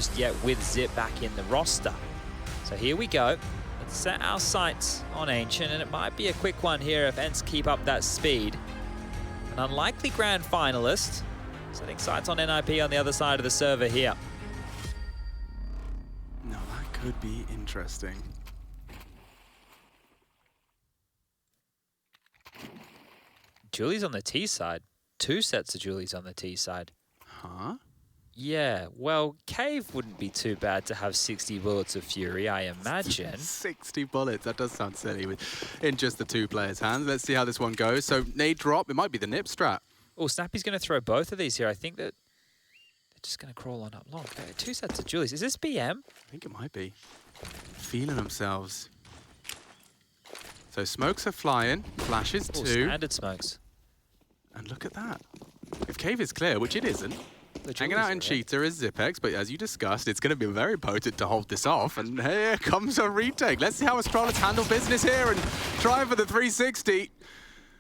just yet with Zip back in the roster. So here we go. Let's set our sights on Ancient, and it might be a quick one here if ENCE keep up that speed. An unlikely grand finalist, setting sights on NIP on the other side of the server here. No, that could be interesting. Julie's on the T side. 2 sets of Julie's on the T side. Huh? Yeah, well, Cave wouldn't be too bad to have 60 bullets of Fury, I imagine. 60 bullets, that does sound silly in just the 2 players' hands. Let's see how this one goes. So, nade drop, it might be the nip strat. Oh, Snappy's going to throw both of these here. I think that they're just going to crawl on up long. Okay, 2 sets of Julie's. Is this BM? I think it might be. Feeling themselves. So, smokes are flying, flashes Ooh, too. Standard smokes. And look at that. If Cave is clear, which it isn't, hanging out in Cheetah is Zipex, but as you discussed, it's going to be very potent to hold this off. And here comes a retake. Let's see how Astralis handle business here and try for the 360.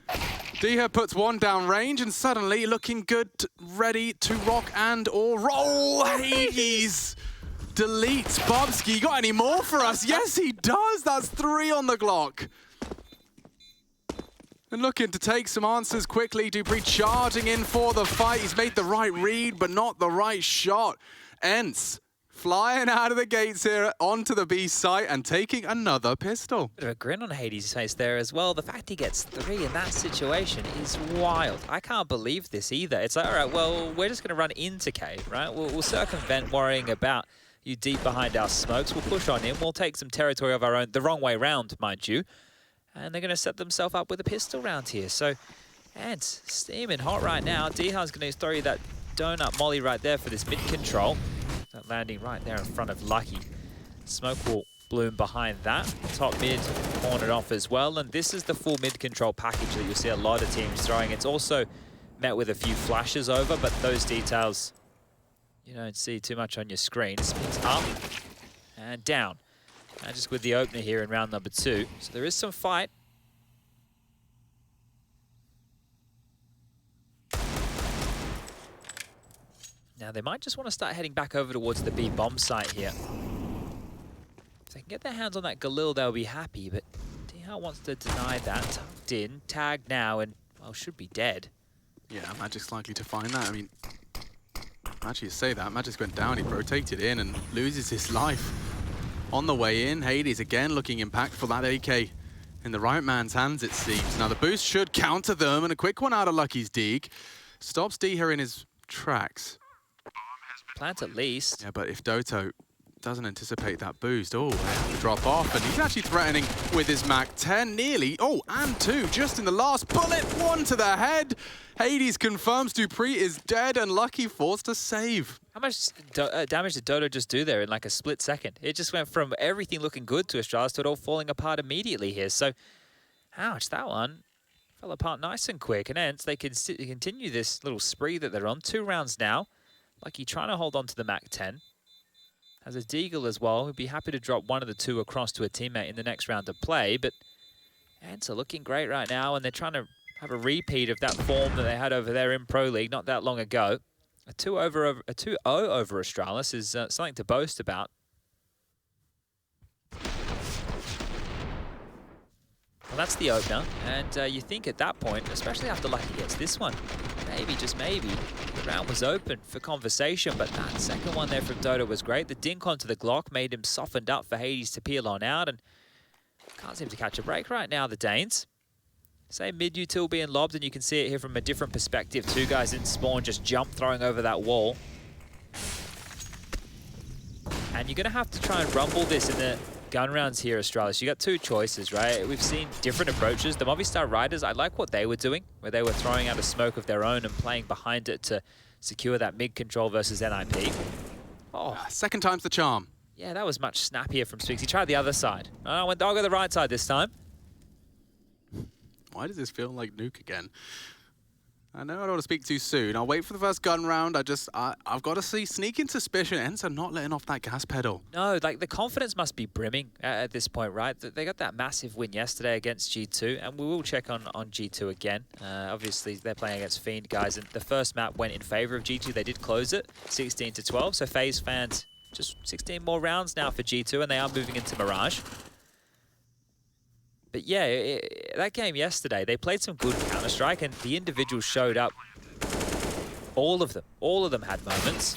Diha puts one down range and suddenly looking good, ready to rock and or roll. Hades deletes Bobski. Got any more for us? Yes, he does. That's 3 on the Glock. And looking to take some answers quickly. Dupree charging in for the fight. He's made the right read, but not the right shot. ENCE flying out of the gates here onto the B site and taking another pistol. Bit of a grin on Hades' face there as well. The fact he gets 3 in that situation is wild. I can't believe this either. It's like, all right, well, we're just going to run into Cave, right? We'll circumvent worrying about you deep behind our smokes. We'll push on in. We'll take some territory of our own, the wrong way round, mind you. And they're going to set themselves up with a pistol round here. So, ENCE steaming hot right now. Diha's going to throw you that donut molly right there for this mid control. That landing right there in front of Lucky. Smoke will bloom behind that. Top mid cornered off as well. And this is the full mid control package that you'll see a lot of teams throwing. It's also met with a few flashes over, but those details you don't see too much on your screen. It spins up and down. And just with the opener here in round number 2. So there is some fight. Now they might just want to start heading back over towards the B bomb site here. If they can get their hands on that Galil, they'll be happy, but Diha wants to deny that. Tucked in, tagged now, and, well, should be dead. Yeah, Magic's likely to find that. I mean, actually, to say that, Magic went down, he rotated in and loses his life. On the way in, Hades again looking impactful. That AK in the right man's hands, it seems. Now the boost should counter them, and a quick one out of Lucky's Deeg stops Diha in his tracks. Plant at least. Yeah, but if Doto doesn't anticipate that boost, oh, they have to drop off, and he's actually threatening with his Mac-10 nearly. Oh, and 2 just in the last bullet, 1 to the head. Hades confirms Dupree is dead, and Lucky forced to save. How much damage did Dodo just do there in like a split second? It just went from everything looking good to Astralis to it all falling apart immediately here. So, ouch, that one fell apart nice and quick. And ENCE, they can continue this little spree that they're on. 2 rounds now. Lucky trying to hold on to the Mac-10. Has a Deagle as well, who'd be happy to drop 1 of the 2 across to a teammate in the next round of play. But ENCE are looking great right now, and they're trying to have a repeat of that form that they had over there in Pro League not that long ago. A 2-0 over Astralis is something to boast about. Well, that's the opener, and you think at that point, especially after Lucky gets this one, maybe, just maybe, the round was open for conversation, but that second one there from Dodo was great. The dink onto the Glock made him softened up for Hades to peel on out, and can't seem to catch a break right now, the Danes. Same mid-util being lobbed, and you can see it here from a different perspective. 2 guys in spawn just jump throwing over that wall. And you're going to have to try and rumble this in the gun rounds here, Astralis. You got 2 choices, right? We've seen different approaches. The Movistar Riders, I like what they were doing, where they were throwing out a smoke of their own and playing behind it to secure that mid-control versus NIP. Oh, second time's the charm. Yeah, that was much snappier from Spix. He tried the other side. I'll go the right side this time. Why does this feel like Nuke again? I know I don't want to speak too soon. I'll wait for the first gun round. I've got to see sneaking suspicion. ENCE are not letting off that gas pedal. No, like the confidence must be brimming at this point, right? They got that massive win yesterday against G2, and we will check on G2 again. Obviously, they're playing against Fiend guys, and the first map went in favor of G2. They did close it, 16-12. So FaZe fans just 16 more rounds now for G2, and they are moving into Mirage. But yeah, that game yesterday, they played some good Counter-Strike, and the individuals showed up. All of them had moments.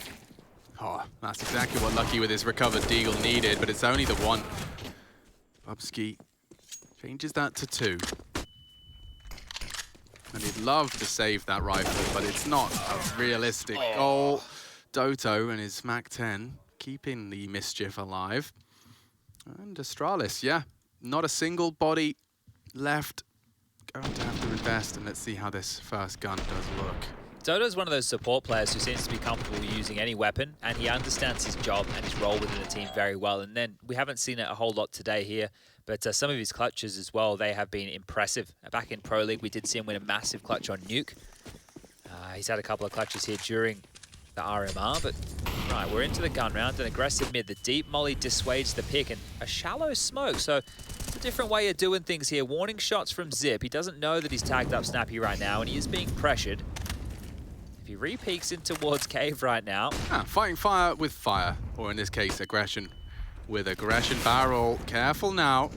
Oh, that's exactly what Lucky with his recovered deagle needed, but it's only the one. Bubsky changes that to 2. And he'd love to save that rifle, but it's not a realistic goal. Doto and his MAC-10 keeping the mischief alive. And Astralis, yeah, not a single body left. Going to have to invest, and let's see how this first gun does look. Doto's one of those support players who seems to be comfortable using any weapon, and he understands his job and his role within the team very well. And then we haven't seen it a whole lot today here, but some of his clutches as well, they have been impressive. Back in Pro League, we did see him win a massive clutch on Nuke. He's had a couple of clutches here during the RMR, but right, we're into the gun round. An aggressive mid. The deep molly dissuades the pick, and a shallow smoke. So it's a different way of doing things here. Warning shots from Zip. He doesn't know that he's tagged up Snappy right now, and he is being pressured. If he re-peeks in towards Cave right now. Fighting fire with fire, or in this case, aggression with aggression. Barrel, careful now.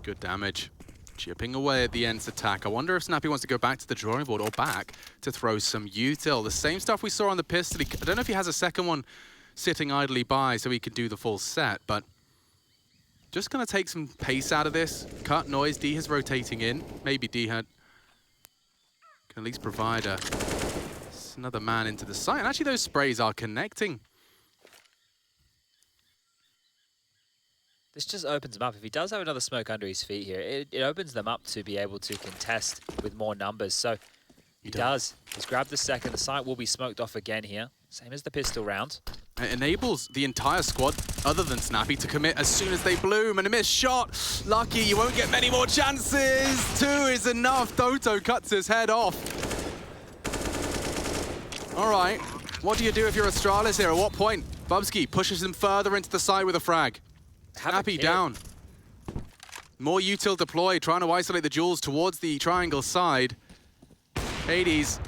Good damage. Chipping away at the ENCE attack. I wonder if Snappy wants to go back to the drawing board or back to throw some util. The same stuff we saw on the pistol. I don't know if he has a second one sitting idly by so he could do the full set, but just going to take some pace out of this. Cut noise. D-Has rotating in. Maybe D-Had can at least provide another man into the site. And actually, those sprays are connecting. This just opens him up. If he does have another smoke under his feet here, it opens them up to be able to contest with more numbers. So he does. He's grabbed the second. The site will be smoked off again here. Same as the pistol round. It enables the entire squad, other than Snappy, to commit as soon as they bloom. And a missed shot. Lucky, you won't get many more chances. 2 is enough. Doto cuts his head off. All right. What do you do if you're Astralis here? At what point? Bubsky pushes him further into the side with a frag. Snappy down. More util deployed, trying to isolate the jewels towards the triangle side. Hades,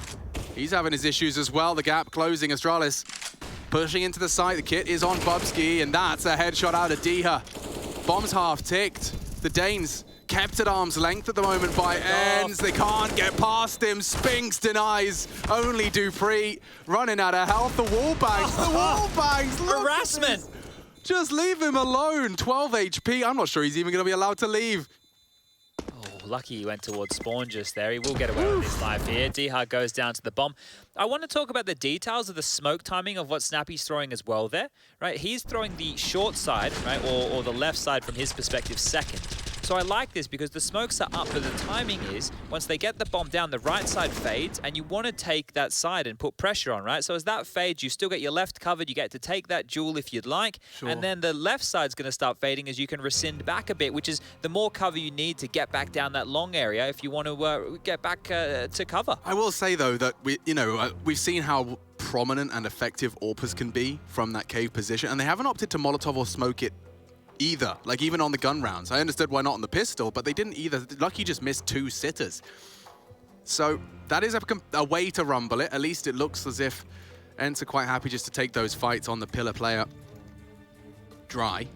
he's having his issues as well. The gap closing. Astralis pushing into the site. The kit is on Bubsky, and that's a headshot out of Diha. Bomb's half ticked. The Danes kept at arm's length at the moment by ENCE. They can't get past him. Spinks denies. Only Dupree running out of health. The wall bangs. The wall bangs. Harassment. Just leave him alone. 12 HP. I'm not sure he's even going to be allowed to leave. Oh, lucky he went towards spawn just there. He will get away with this life here. D-Hard goes down to the bomb. I want to talk about the details of the smoke timing of what Snappy's throwing as well there. Right, he's throwing the short side, right, or the left side from his perspective second. So I like this because the smokes are up, but the timing is, once they get the bomb down, the right side fades, and you want to take that side and put pressure on, right? So as that fades, you still get your left covered, you get to take that jewel if you'd like, and then the left side's going to start fading as you can rescind back a bit, which is the more cover you need to get back down that long area if you want to get back to cover. I will say, though, that we've seen how prominent and effective AWPers can be from that cave position, and they haven't opted to Molotov or smoke it either, like even on the gun rounds. I understood why not on the pistol, but they didn't either. Lucky just missed 2 sitters. So that is a way to rumble it. At least it looks as if ENCE are quite happy just to take those fights on the pillar player dry.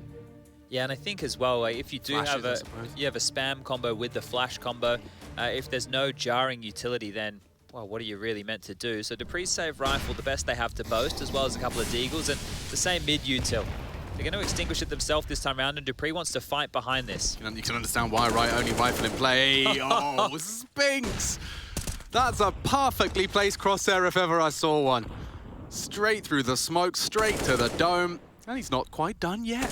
Yeah, and I think as well, if you do have a spam combo with the flash combo, if there's no jarring utility, then well, what are you really meant to do? So Dupree's save rifle, the best they have to boast, as well as a couple of deagles, and the same mid util. They're going to extinguish it themselves this time around, and Dupree wants to fight behind this. You can understand why, right? Only rifle in play. Oh, Spinks! That's a perfectly placed crosshair if ever I saw one. Straight through the smoke, straight to the dome, and he's not quite done yet.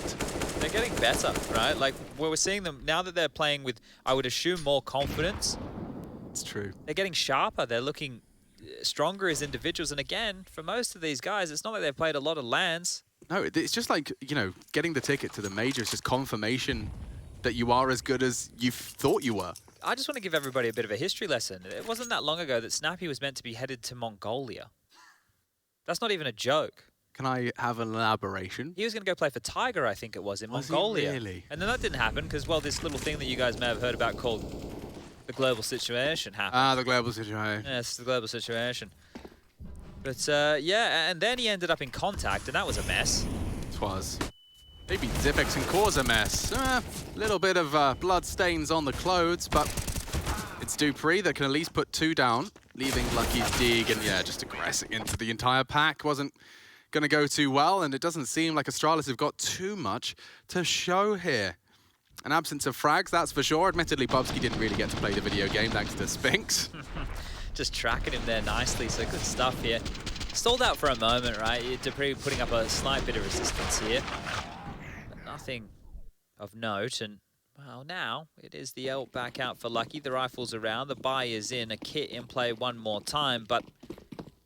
They're getting better, right? Like, we're seeing them, now that they're playing with, I would assume, more confidence. It's true. They're getting sharper, they're looking stronger as individuals, and again, for most of these guys, it's not like they've played a lot of LANs. No, it's just like, getting the ticket to the major is just confirmation that you are as good as you thought you were. I just want to give everybody a bit of a history lesson. It wasn't that long ago that Snappy was meant to be headed to Mongolia. That's not even a joke. Can I have an elaboration? He was going to go play for Tiger, I think it was, in Mongolia. Really? And then that didn't happen because, well, this little thing that you guys may have heard about called the global situation happened. Ah, the global situation. Yes, the global situation. But yeah, and then he ended up in contact, and that was a mess. It was. Maybe Zipex can cause a mess. A little bit of blood stains on the clothes, but it's dupreeh that can at least put 2 down, leaving Lucky's dig, and yeah, just aggressing into the entire pack wasn't going to go too well, and it doesn't seem like Astralis have got too much to show here. An absence of frags, that's for sure. Admittedly, Bubsky didn't really get to play the video game thanks to Spinks. Just tracking him there nicely, so good stuff here. Stalled out for a moment, right? dupreeh putting up a slight bit of resistance here. But nothing of note, and well, now it is the ult back out for Lucky. The rifle's around, the buy is in, a kit in play one more time, but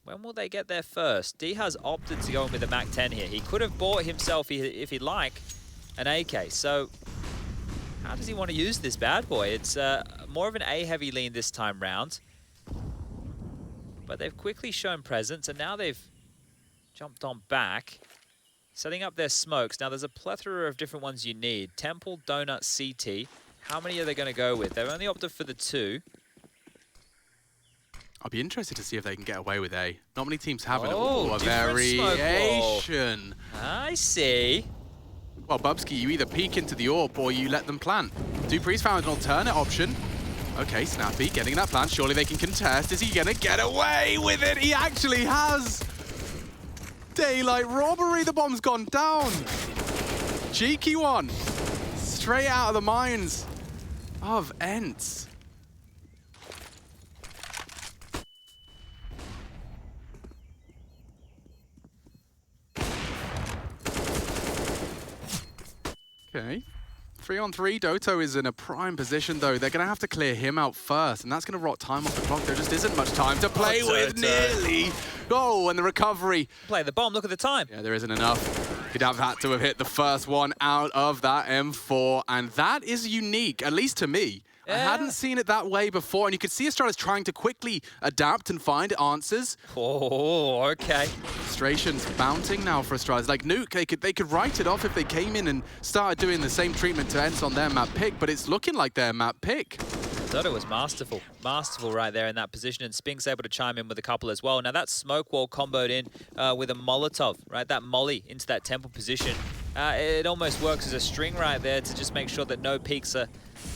when will they get there first? D has opted to go in with a MAC-10 here. He could have bought himself, if he'd like, an AK. So how does he want to use this bad boy? It's more of an A-heavy lean this time round. But they've quickly shown presence, and now they've jumped on back, setting up their smokes. Now, there's a plethora of different ones you need. Temple, Donut, CT. How many are they going to go with? They've only opted for the 2. I'll be interested to see if they can get away with A. Not many teams have it. Oh, a variation. I see. Well, Bubsky, you either peek into the AWP or you let them plant. dupreeh's found an alternate option. Okay, Snappy getting that plant. Surely they can contest. Is he going to get away with it? He actually has. Daylight robbery. The bomb's gone down. Cheeky one. Straight out of the mines of ENCE. Okay. 3-on-3, Doto is in a prime position though. They're going to have to clear him out first, and that's going to rot time off the clock. There just isn't much time to play with, nearly. Oh, and the recovery. Play the bomb, look at the time. Yeah, there isn't enough. He'd have had to have hit the first one out of that M4, and that is unique, at least to me. Yeah. I hadn't seen it that way before, and you could see Astralis trying to quickly adapt and find answers. Oh, okay. Frustration's mounting now for Astralis. Like Nuke, they could write it off if they came in and started doing the same treatment to ENCE on their map pick, but it's looking like their map pick. Doto was masterful. Masterful right there in that position, and Spink's able to chime in with a couple as well. Now that smoke wall comboed in with a Molotov, right? That molly into that temple position. It almost works as a string right there to just make sure that no peeks are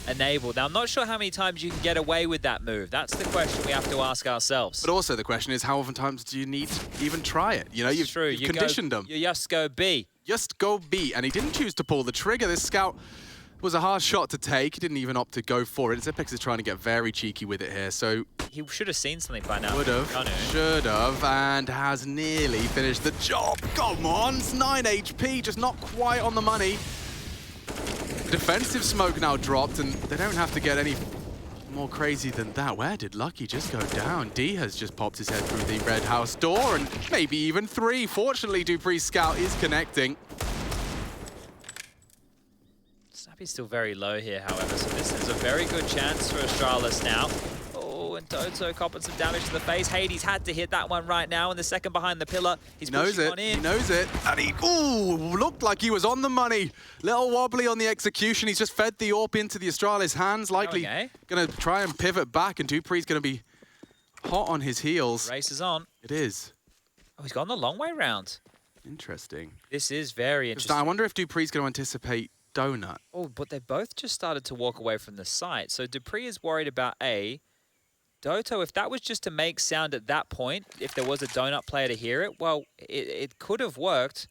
enabled. Now, I'm not sure how many times you can get away with that move. That's the question we have to ask ourselves. But also the question is, how often times do you need to even try it? You know, you've conditioned them. You just go B. Just go B. And he didn't choose to pull the trigger. This scout was a hard shot to take. He didn't even opt to go for it. Zipex is trying to get very cheeky with it here. So he should have seen something by now. Would have, should have, and has nearly finished the job. Come on, it's 9 HP, just not quite on the money. Defensive smoke now dropped, and they don't have to get any more crazy than that. Where did Lucky just go down? D has just popped his head through the red house door, and maybe even 3. Fortunately, dupreeh's scout is connecting. Snappy's still very low here, however, so this is a very good chance for Astralis now. Oh, and Doto copping some damage to the face. Hades had to hit that one right now, and the second behind the pillar. He's pushing on in. He knows it. And he, ooh, looked like he was on the money. Little wobbly on the execution. He's just fed the AWP into the Astralis hands. Likely going to try and pivot back, and dupreeh's going to be hot on his heels. Race is on. It is. Oh, he's gone the long way round. Interesting. This is very interesting. I wonder if dupreeh's going to anticipate Donut. Oh, but they both just started to walk away from the site. So dupreeh is worried about A. Doto, if that was just to make sound at that point, if there was a Donut player to hear it, well, it could have worked.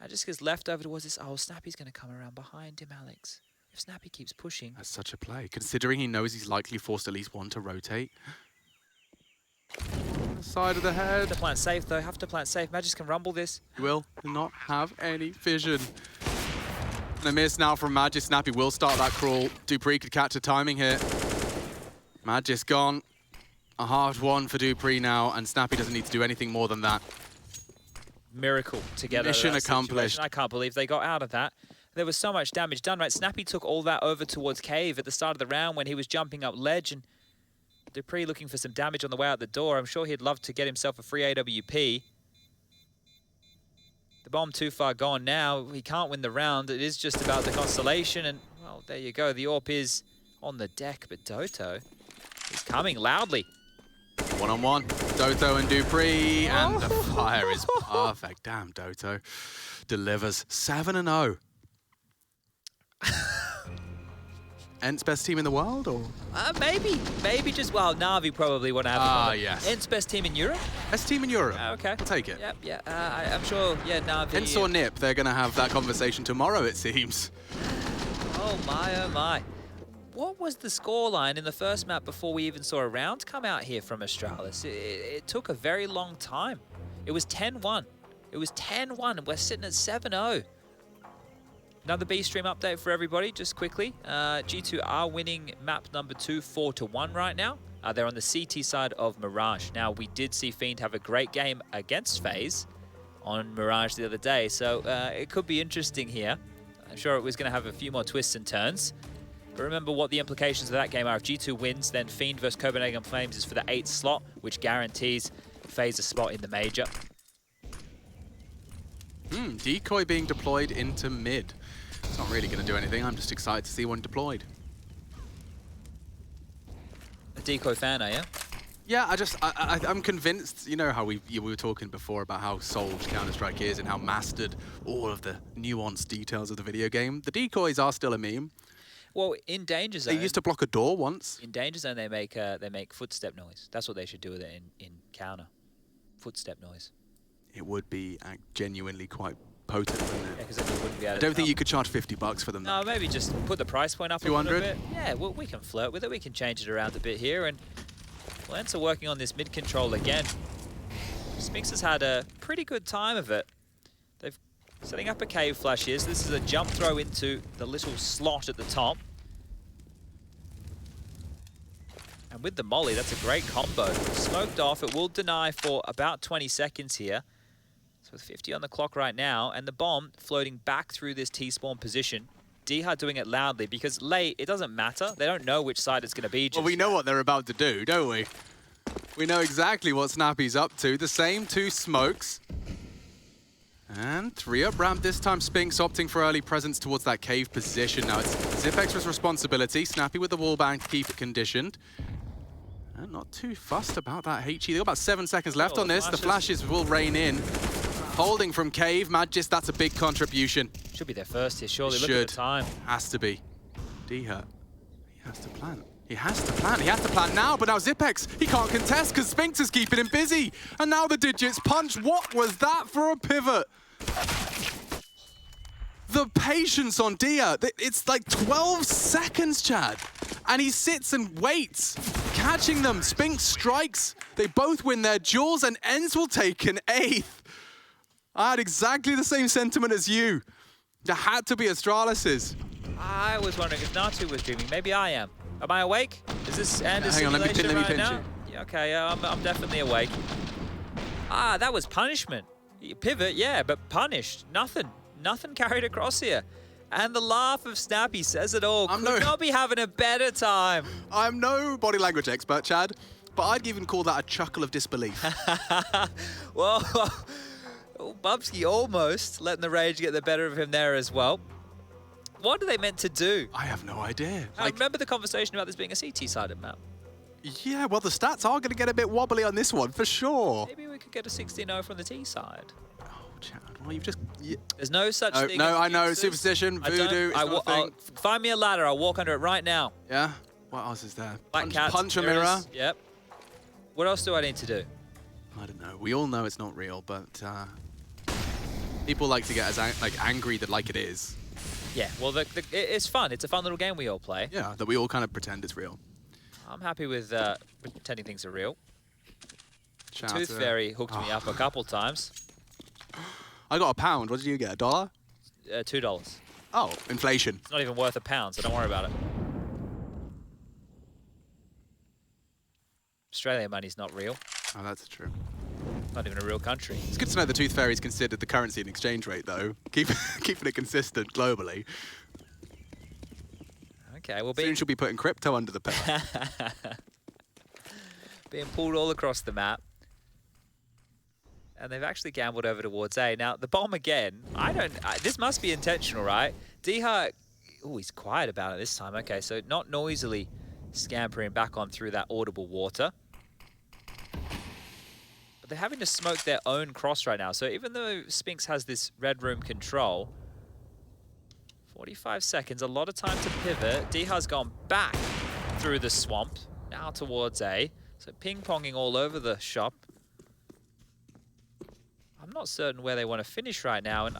I just gets left over towards this. Oh, Snappy's going to come around behind him, Alex. If Snappy keeps pushing. That's such a play, considering he knows he's likely forced at least one to rotate. Side of the head. Have to plant safe, though. Have to plant safe. Magis can rumble this. He will not have any vision. And a miss now from Magis. Snappy will start that crawl. dupreeh could catch the timing here. Magis gone. A hard one for dupreeh now, and Snappy doesn't need to do anything more than that. Miracle to get Mission accomplished. Situation. I can't believe they got out of that. There was so much damage done, right? Snappy took all that over towards Cave at the start of the round when he was jumping up ledge, and dupreeh looking for some damage on the way out the door. I'm sure he'd love to get himself a free AWP. The bomb too far gone now. He can't win the round. It is just about the constellation, and, well, there you go. The AWP is on the deck, but Doto is coming loudly. One-on-one. Doto and Dupree, and the fire is perfect. Damn, Doto delivers 7-0. ENCE best team in the world, or? Maybe just, well, Na'Vi probably want to have yes. ENCE best team in Europe? Best team in Europe. Okay. I'll take it. Yep, yeah. I'm sure, yeah, Na'Vi. ENCE or NIP, they're going to have that conversation tomorrow, it seems. Oh my. What was the scoreline in the first map before we even saw a round come out here from Astralis? It took a very long time. It was 10-1. It was 10-1, and we're sitting at 7-0. Another B-Stream update for everybody, just quickly. G2 are winning map number 2, 4-1 right now. They're on the CT side of Mirage. Now, we did see Fiend have a great game against FaZe on Mirage the other day, so it could be interesting here. I'm sure it was going to have a few more twists and turns. But remember what the implications of that game are. If G2 wins, then Fiend versus Copenhagen Flames is for the 8th slot, which guarantees FaZe a spot in the major. Decoy being deployed into mid. It's not really going to do anything. I'm just excited to see one deployed. A Decoy fan, are you? Yeah, I'm convinced. You know how we were talking before about how sold Counter-Strike is and how mastered all of the nuanced details of the video game. The decoys are still a meme. Well, in Danger Zone, they used to block a door once. In Danger Zone, they make footstep noise. That's what they should do with it in Counter. Footstep noise. It would be genuinely quite potent, wouldn't it? Yeah, because then you wouldn't be able I don't think you could charge $50 for them. No, maybe just put the price point up 200? A little bit. Yeah, well, we can flirt with it. We can change it around a bit here. And ENCE are working on this mid control again. Spinx has had a pretty good time of it. They've setting up a cave flash here. So this is a jump throw into the little slot at the top. And with the molly, that's a great combo. Smoked off. It will deny for about 20 seconds here. So with 50 on the clock right now, and the bomb floating back through this T-spawn position. Dihar doing it loudly, because late, it doesn't matter. They don't know which side it's going to be. Well, we know what they're about to do, don't we? We know exactly what Snappy's up to. The same 2 smokes. And 3 up ramp this time. Spinx opting for early presence towards that cave position. Now it's Zipex's responsibility. Snappy with the wallbang to keep it conditioned. And not too fussed about that HE. They've got about 7 seconds left on this. The flashes will rain in. Holding from Cave. Magis, that's a big contribution. Should be their first here, surely. Look at the time. Has to be. Dihar. He has to plant. He has to plant. He has to plant now, but now Zipex, he can't contest because Spinx is keeping him busy. And now the digits punch. What was that for a pivot? The patience on Dihar. It's like 12 seconds, Chad. And he sits and waits, catching them. Spinx strikes. They both win their duels, and ENCE will take an 8th. I had exactly the same sentiment as you. There had to be Astralis's. I was wondering if Natu was dreaming. Maybe I am. Am I awake? Is this Anders hang on, let me pinch now? Yeah, okay, I'm definitely awake. That was punishment. Pivot, yeah, but punished. Nothing carried across here. And the laugh of Snappy says it all. Could not be having a better time. I'm no body language expert, Chad, but I'd even call that a chuckle of disbelief. Well, Bubsky almost letting the rage get the better of him there as well. What are they meant to do? I have no idea. I remember the conversation about this being a CT-sided map. Yeah, well, the stats are going to get a bit wobbly on this one, for sure. Maybe we could get a 16-0 from the T side. Oh, Chad, well, you've just... There's no such thing. No, I know. Superstition, voodoo, find me a ladder. I'll walk under it right now. Yeah? What else is there? Punch a mirror. Yep. What else do I need to do? I don't know. We all know it's not real, but people like to get as angry that like it is. Yeah, well, it's fun. It's a fun little game we all play. Yeah, that we all kind of pretend it's real. I'm happy with pretending things are real. Shout Tooth Fairy hooked me up a couple times. I got £1. What did you get, $1? $2. Oh, inflation. It's not even worth £1, so don't worry about it. Australian money's not real. Oh, that's true. Not even a real country. It's good to know the Tooth Fairy is considered the currency and exchange rate, though. Keeping it consistent globally. Okay, well, soon she'll be putting crypto under the pillow. Being pulled all across the map. And they've actually gambled over towards A. Now, the bomb again, this must be intentional, right? Dihar, he's quiet about it this time. Okay, so not noisily scampering back on through that audible water. But they're having to smoke their own cross right now. So even though Spinks has this red room control, 45 seconds, a lot of time to pivot. Diha's gone back through the swamp, now towards A. So ping-ponging all over the shop. I'm not certain where they want to finish right now. And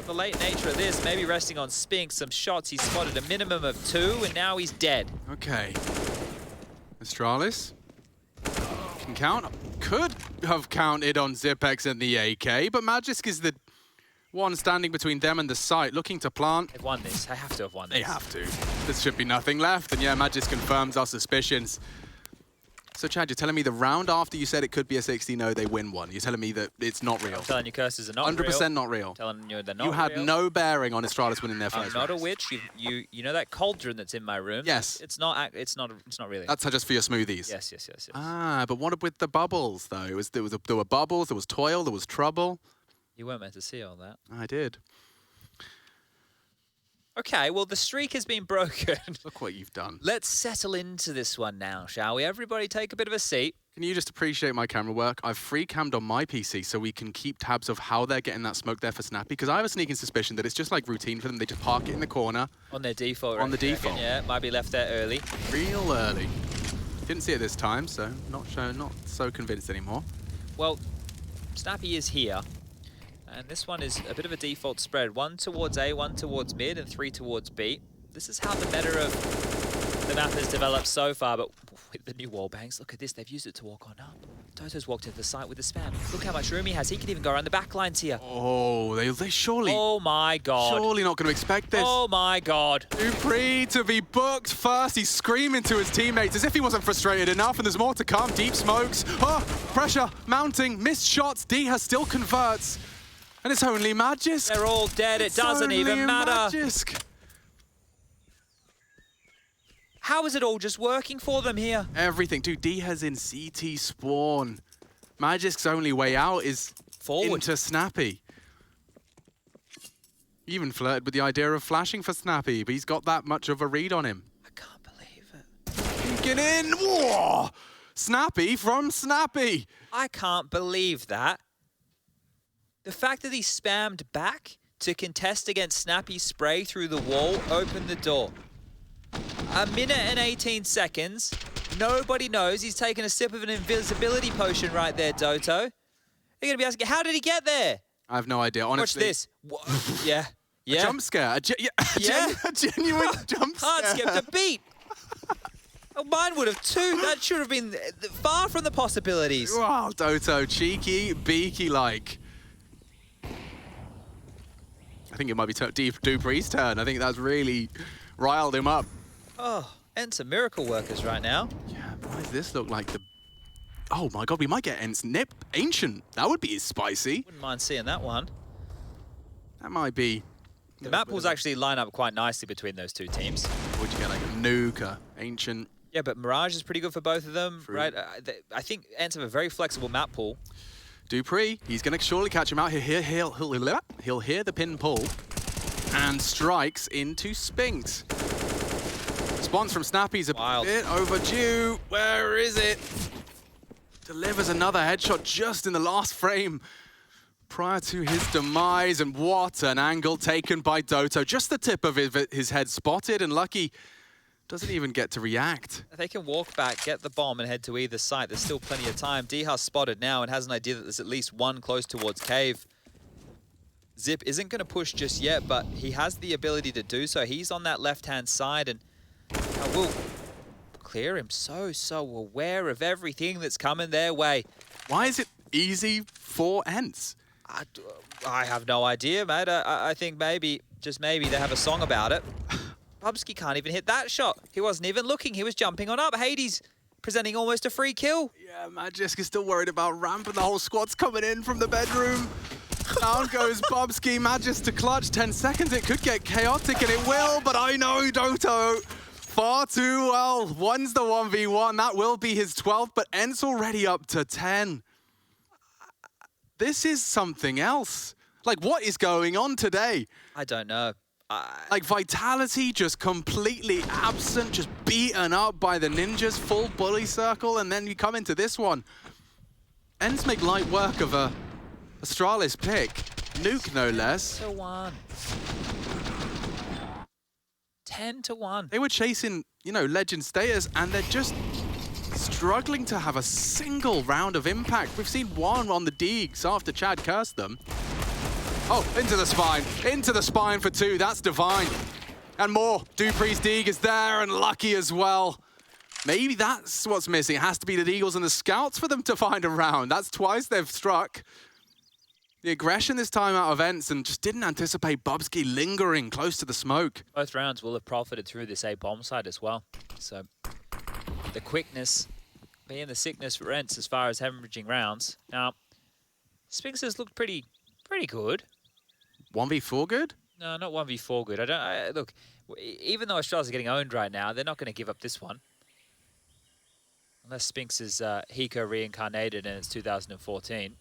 the late nature of this, maybe resting on Spinks. Some shots, he's spotted a minimum of 2, and now he's dead. Okay. Astralis can count. Could have counted on Zipex and the AK, but Magisk is the one standing between them and the site, looking to plant. They've won this. They have to have won this. They have to. There should be nothing left. And yeah, Magisk confirms our suspicions. So Chad, you're telling me the round after you said it could be a 60-0, they win one. You're telling me that it's not real. I'm telling you curses are not 100% real. not real. I'm telling you they're not You had real. no bearing on Astralis winning their first I'm not race. a witch. You know that cauldron that's in my room? Yes. It's not really. That's just for your smoothies. Yes. Ah, but what with the bubbles though? There were bubbles, there was toil, there was trouble. You weren't meant to see all that. I did. Okay, well, the streak has been broken. Look what you've done. Let's settle into this one now, shall we? Everybody take a bit of a seat. Can you just appreciate my camera work? I've free cammed on my PC so we can keep tabs of how they're getting that smoke there for Snappy, because I have a sneaking suspicion that it's just like routine for them. They just park it in the corner. On their default, On the default. Yeah, might be left there early. Real early. Didn't see it this time, so not so convinced anymore. Well, Snappy is here. And this one is a bit of a default spread. 1 towards A, 1 towards mid, and 3 towards B. This is how the meta of the map has developed so far, but with the new wall bangs, look at this. They've used it to walk on up. Doto's walked into the site with the spam. Look how much room he has. He can even go around the back lines here. Oh, they surely... Oh my god. Surely not going to expect this. Oh my god. Dupree to be booked first. He's screaming to his teammates as if he wasn't frustrated enough, and there's more to come. Deep smokes. Oh, pressure mounting. Missed shots. Diha still converts. And it's only Magisk. They're all dead. It doesn't even matter. Magisk. How is it all just working for them here? Everything. Dude, Diha's in CT spawn. Magisk's only way out is Forward. into Snappy. He even flirted with the idea of flashing for Snappy, but he's got that much of a read on him. I can't believe it. Get in! Whoa! Snappy from Snappy. I can't believe that. The fact that he spammed back to contest against Snappy's spray through the wall opened the door. 1 minute and 18 seconds. Nobody knows. He's taken a sip of an invisibility potion right there, Doto. You're going to be asking, how did he get there? I have no idea, honestly. Watch this. Yeah. A jump scare. A genuine jump scare. Can't skip the beat. Oh, mine would have too. That should have been far from the possibilities. Wow, Doto. Cheeky, beaky-like. I think it might be Dupree's turn. I think that's really riled him up. Oh, ENCE miracle workers right now. Yeah, why does this look like the... Oh my god, we might get ENCE Nip Ancient. That would be spicy. Wouldn't mind seeing that one. That might be... The map pools actually line up quite nicely between those two teams. Would you get like a Nuka, Ancient? Yeah, but Mirage is pretty good for both of them, True. right? I think ENCE have a very flexible map pool. Dupree, he's going to surely catch him out. He'll hear the pin pull and strikes into Spinks. Response from Snappy's a bit overdue. Where is it? Delivers another headshot just in the last frame prior to his demise, and what an angle taken by Doto. Just the tip of his head spotted, and Lucky doesn't even get to react. They can walk back, get the bomb, and head to either side. There's still plenty of time. Diha's spotted now and has an idea that there's at least one close towards Cave. Zip isn't going to push just yet, but he has the ability to do so. He's on that left-hand side, and will clear him. So aware of everything that's coming their way. Why is it easy for ENCE? I have no idea, mate. I think maybe, just maybe, they have a song about it. Bubsky can't even hit that shot. He wasn't even looking. He was jumping on up. Hades presenting almost a free kill. Yeah, Magisk is still worried about ramp, and the whole squad's coming in from the bedroom. Down goes Bubsky. Magisk to clutch. 10 seconds. It could get chaotic, and it will, but I know Doto far too well. One's the 1v1. That will be his 12th, but ENCE already up to 10. This is something else. Like, what is going on today? I don't know. Like, Vitality just completely absent, just beaten up by the ninjas, full bully circle, and then you come into this one. ENCE make light work of a Astralis pick. Nuke, no less. 10-1. 10-1. They were chasing, you know, legend status, and they're just struggling to have a single round of impact. We've seen one on the Deegs after Chad cursed them. Oh, into the spine for 2. That's divine. And more. Dupree's Deeg is there, and Lucky as well. Maybe that's what's missing. It has to be the Eagles and the Scouts for them to find a round. That's twice they've struck. The aggression this time out of ENCE, and just didn't anticipate Bubsky lingering close to the smoke. Both rounds will have profited through this A bomb side as well. So the quickness being the sickness for ENCE as far as hemorrhaging rounds. Now, Spinks has looked pretty good. 1v4 good? No, not 1v4 good. Look, even though Astralis are getting owned right now, they're not going to give up this one. Unless Spinks is Hiko reincarnated and it's 2014.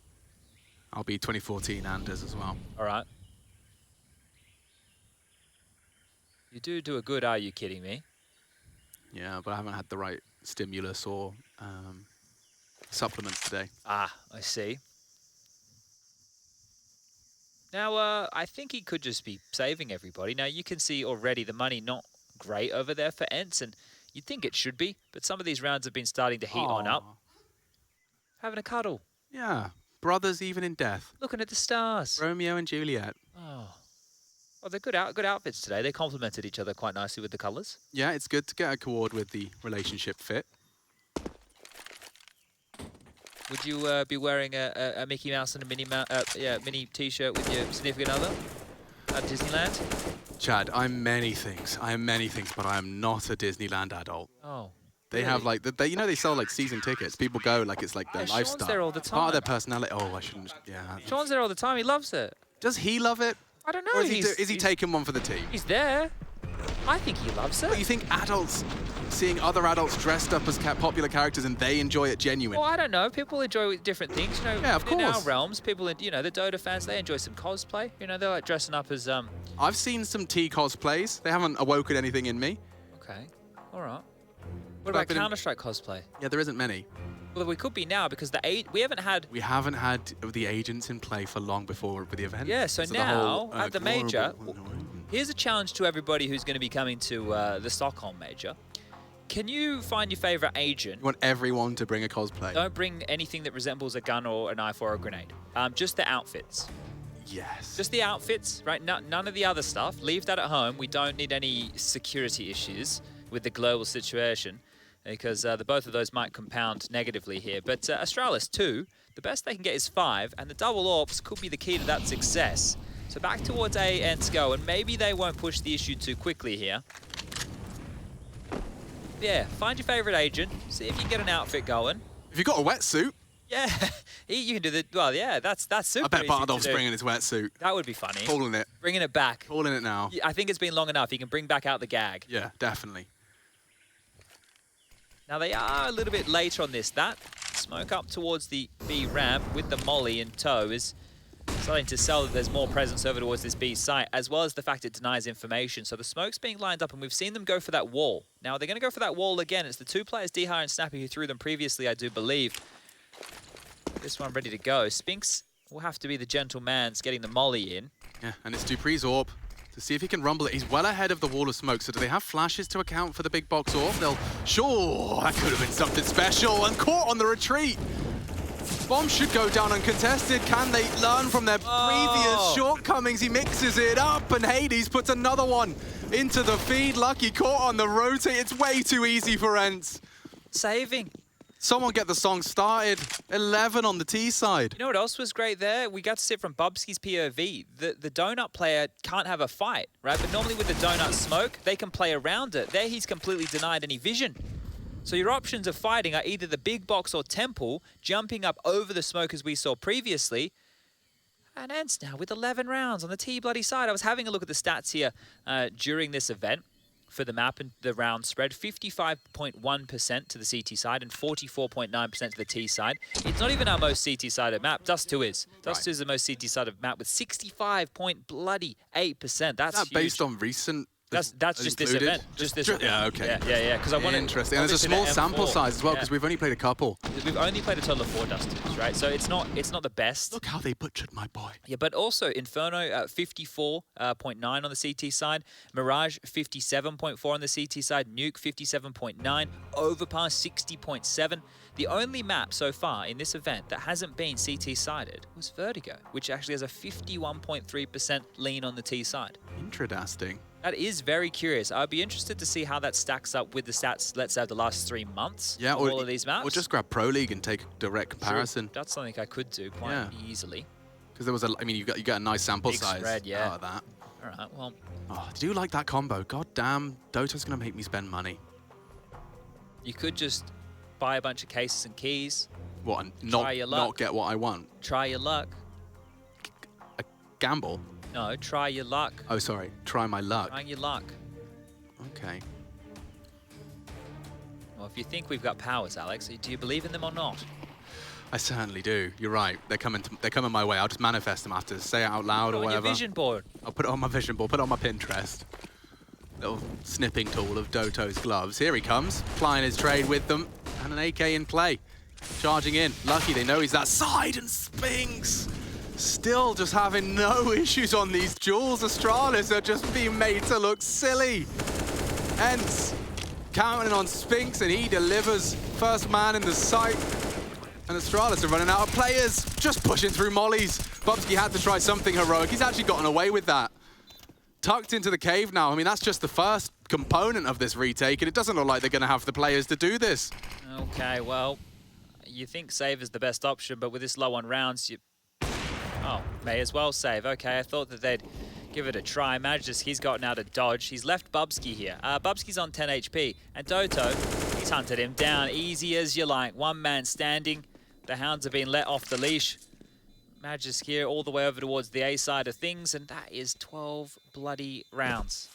I'll be 2014 Anders as well. All right. You do a good, are you kidding me? Yeah, but I haven't had the right stimulus or supplements today. Ah, I see. Now, I think he could just be saving everybody. Now, you can see already the money not great over there for ENCE, and you'd think it should be, but some of these rounds have been starting to heat on up. Having a cuddle. Yeah, brothers even in death. Looking at the stars. Romeo and Juliet. Oh, they're good outfits today. They complemented each other quite nicely with the colours. Yeah, it's good to get a coord with the relationship fit. Would you be wearing a Mickey Mouse and a Minnie T-shirt with your significant other at Disneyland? Chad, I'm many things. I am many things, but I am not a Disneyland adult. Oh. They really? have like, you know, they sell like season tickets. People go like it's like their lifestyle. Sean's there all the time. Part of their personality. Oh, I shouldn't. Yeah. Sean's there all the time. He loves it. Does he love it? I don't know. Or is he taking one for the team? He's there. I think he loves it. But you think adults, seeing other adults dressed up as popular characters and they enjoy it genuine? Well, I don't know. People enjoy different things. You know, yeah, of course. In our realms, people, you know, the Dota fans, they enjoy some cosplay. You know, they like dressing up as I've seen some T cosplays. They haven't awoken anything in me. Okay. All right. What about Counter-Strike cosplay? Yeah, there isn't many. Well, we could be now because we haven't had the agents in play for long before the event. Yeah, so now at the major, here's a challenge to everybody who's going to be coming to the Stockholm major. Can you find your favorite agent? You want everyone to bring a cosplay. Don't bring anything that resembles a gun or a knife or a grenade. Just the outfits. Yes. Just the outfits, right? None of the other stuff. Leave that at home. We don't need any security issues with the global situation, because both of those might compound negatively here. But Astralis 2, the best they can get is 5, and the double AWPs could be the key to that success. So back towards A, ENCE go, and maybe they won't push the issue too quickly here. Yeah, find your favorite agent, see if you can get an outfit going. If you've got a wetsuit. Yeah, you can do the, well, yeah, that's super I bet easy Bardolph's to do. bringing his wetsuit. That would be funny. Calling it. Bringing it back. Calling it now. I think it's been long enough. He can bring back out the gag. Yeah, definitely. Now they are a little bit later on this. That smoke up towards the B ramp with the molly in tow is starting to sell that there's more presence over towards this B site, as well as the fact it denies information. So the smoke's being lined up, and we've seen them go for that wall. Now they're going to go for that wall again. It's the two players, Dihar and Snappy, who threw them previously, I do believe. This one ready to go. Spinks will have to be the gentleman's getting the molly in. Yeah, and it's Dupree's AWP to see if he can rumble it. He's well ahead of the wall of smoke, so do they have flashes to account for the big box AWP? Sure, that could have been something special, and caught on the retreat. Bomb should go down uncontested. Can they learn from their previous shortcomings? He mixes it up, and Hades puts another one into the feed. Lucky caught on the rotate. It's way too easy for ENCE. Saving. Someone get the song started. 11 on the T side. You know what else was great there? We got to see it from Bubsky's POV. The donut player can't have a fight, right? But normally with the donut smoke, they can play around it. There he's completely denied any vision. So your options of fighting are either the big box or temple, jumping up over the smoke as we saw previously. And ENCE now with 11 rounds on the T-bloody side. I was having a look at the stats here during this event for the map and the round spread. 55.1% to the CT side and 44.9% to the T side. It's not even our most CT-sided map. Dust 2 is. Dust 2 is the most CT-sided map with 65.8%. That's huge. Based on recent That's just this included? event. Just this event. Yeah, okay. Yeah. Because I want to. Interesting. And there's a small sample size as well, because we've only played a couple. We've only played a total of 4 Dust2s, right? So it's not the best. Look how they butchered my boy. Yeah, but also Inferno 54.9 on the CT side, Mirage 57.4 on the CT side, Nuke 57.9, Overpass 60.7. The only map so far in this event that hasn't been CT sided was Vertigo, which actually has a 51.3% lean on the T side. Interesting. That is very curious. I'd be interested to see how that stacks up with the stats, let's say, the last 3 months of all of these maps. Or just grab Pro League and take a direct comparison. Sure. That's something I could do quite easily. Because there was a, I mean, you got a nice sample Big size spread, out of that. All right, well. Oh, I do like that combo. God damn, Dota's going to make me spend money. You could just buy a bunch of cases and keys. What, and not get what I want? Try your luck. A gamble? No, try your luck. Oh, sorry. Try my luck. Trying your luck. Okay. Well, if you think we've got powers, Alex, do you believe in them or not? I certainly do. You're right. They're coming my way. I'll just manifest them after. Say it out loud or whatever. Put it on your vision board. I'll put it on my vision board. Put it on my Pinterest. Little snipping tool of Doto's gloves. Here he comes, plying his trade with them, and an AK in play. Charging in. Lucky they know he's that side, and Spinks still just having no issues on these duels. Astralis are just being made to look silly. ENCE counting on Spinks, and he delivers. First man in the sight. And Astralis are running out of players, just pushing through mollies. Bubsky had to try something heroic. He's actually gotten away with that. Tucked into the cave now. I mean, that's just the first component of this retake, and it doesn't look like they're going to have the players to do this. Okay, well, you think save is the best option, but with this low on rounds, you... Oh, may as well save. Okay, I thought that they'd give it a try. Magisk, he's gotten out of dodge. He's left Bubsky here. Bubsky's on 10 HP, and Doto, he's hunted him down. Easy as you like. One man standing. The hounds have been let off the leash. Magisk here all the way over towards the A side of things, and that is 12 bloody rounds.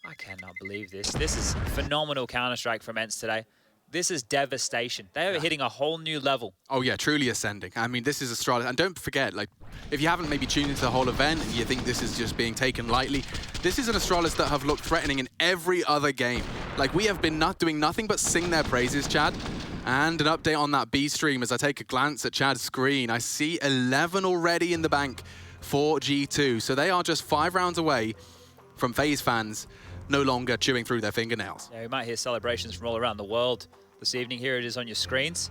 I cannot believe this. This is phenomenal Counter-Strike from ENCE today. This is devastation. They are hitting a whole new level. Oh yeah, truly ascending. I mean, this is Astralis, and don't forget, like, if you haven't maybe tuned into the whole event and you think this is just being taken lightly, this is an Astralis that have looked threatening in every other game. Like, we have been doing nothing but sing their praises, Chad. And an update on that B stream as I take a glance at Chad's screen. I see 11 already in the bank for G2. So they are just 5 rounds away from FaZe fans no longer chewing through their fingernails. Yeah, we might hear celebrations from all around the world this evening. Here it is on your screens.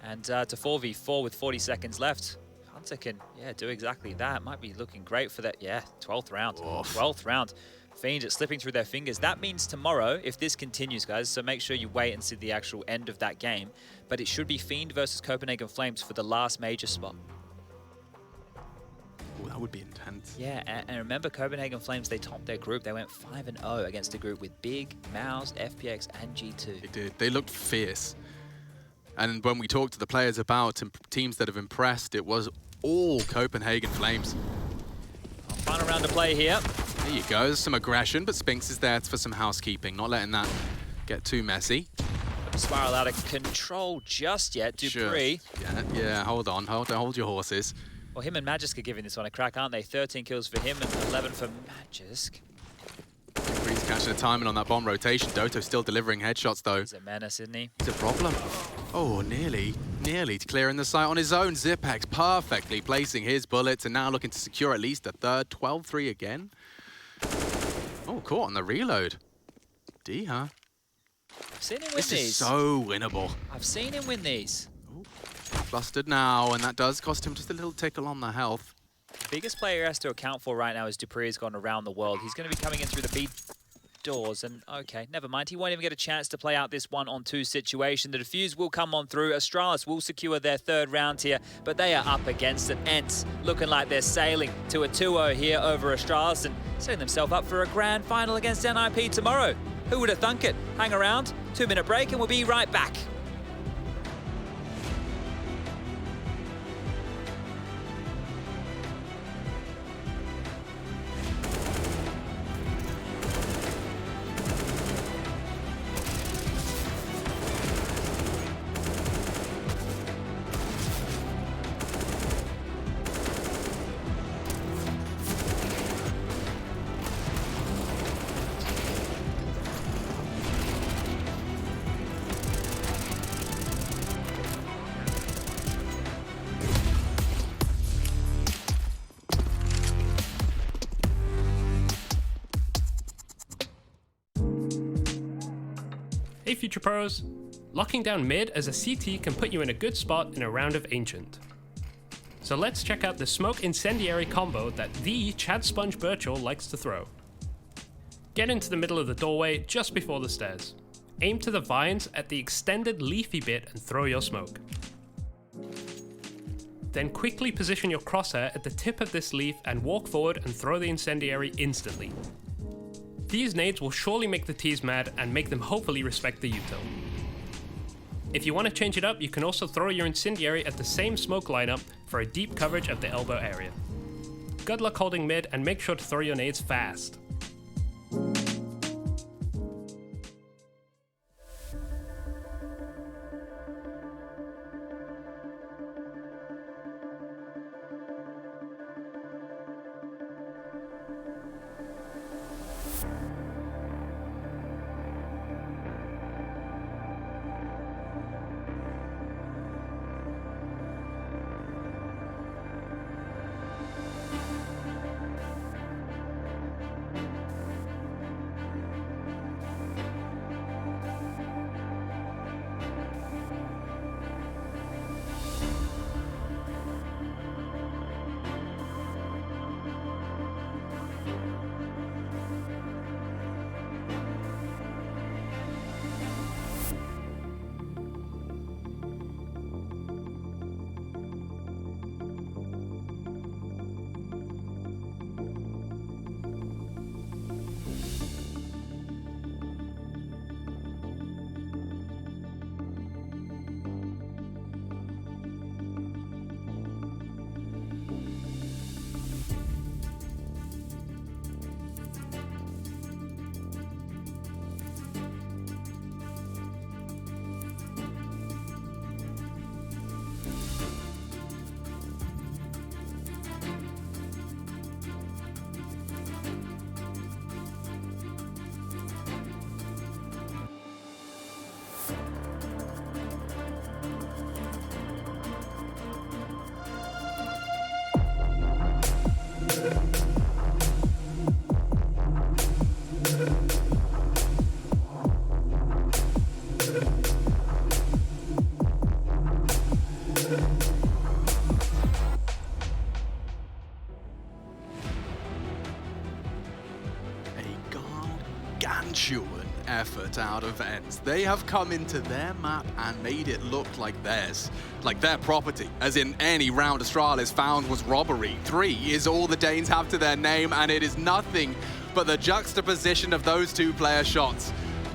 And to 4v4 with 40 seconds left, Hunter can do exactly that. Might be looking great for that. Yeah, 12th round. Oof. 12th round. Fiend slipping through their fingers. That means tomorrow, if this continues, guys, so make sure you wait and see the actual end of that game. But it should be Fiend versus Copenhagen Flames for the last major spot. Oh, that would be intense. Yeah, and remember, Copenhagen Flames, they topped their group. They went 5-0 against a group with Big, Mouse, FPX, and G2. They did. They looked fierce. And when we talked to the players about teams that have impressed, it was all Copenhagen Flames. Final round to play here. There you go, there's some aggression, but Spinks is there for some housekeeping, not letting that get too messy. Spiral out of control just yet. Dupree. Yeah, hold on, hold your horses. Well, him and Magisk are giving this one a crack, aren't they? 13 kills for him and 11 for Magisk. Dupree's catching the timing on that bomb rotation. Doto still delivering headshots, though. He's a menace, isn't he? He's a problem. Oh, nearly clearing the site on his own. Zipex perfectly placing his bullets and now looking to secure at least a third. 12-3 again. Oh, caught on the reload. D, huh? I've seen him win this these. Is so winnable. I've seen him win these. Ooh, flustered now, and that does cost him just a little tickle on the health. The biggest player he has to account for right now is Dupree has gone around the world. He's going to be coming in through the B doors, and okay, never mind. He won't even get a chance to play out this 1-on-2 situation. The defuse will come on through. Astralis will secure their 3rd round here, but they are up against it. ENCE looking like they're sailing to a 2-0 here over Astralis and setting themselves up for a grand final against NIP tomorrow. Who would have thunk it? Hang around, 2-minute break, and we'll be right back. Hey future pros, locking down mid as a CT can put you in a good spot in a round of Ancient. So let's check out the smoke incendiary combo that the Chad Sponge Birchall likes to throw. Get into the middle of the doorway just before the stairs. Aim to the vines at the extended leafy bit and throw your smoke. Then quickly position your crosshair at the tip of this leaf and walk forward and throw the incendiary instantly. These nades will surely make the T's mad and make them hopefully respect the util. If you want to change it up, you can also throw your incendiary at the same smoke lineup for a deep coverage of the elbow area. Good luck holding mid and make sure to throw your nades fast. Gargantuan effort out of ENCE. They have come into their map and made it look like theirs, like their property, as in any round Astralis found was robbery. 3 is all the Danes have to their name, and it is nothing but the juxtaposition of those two player shots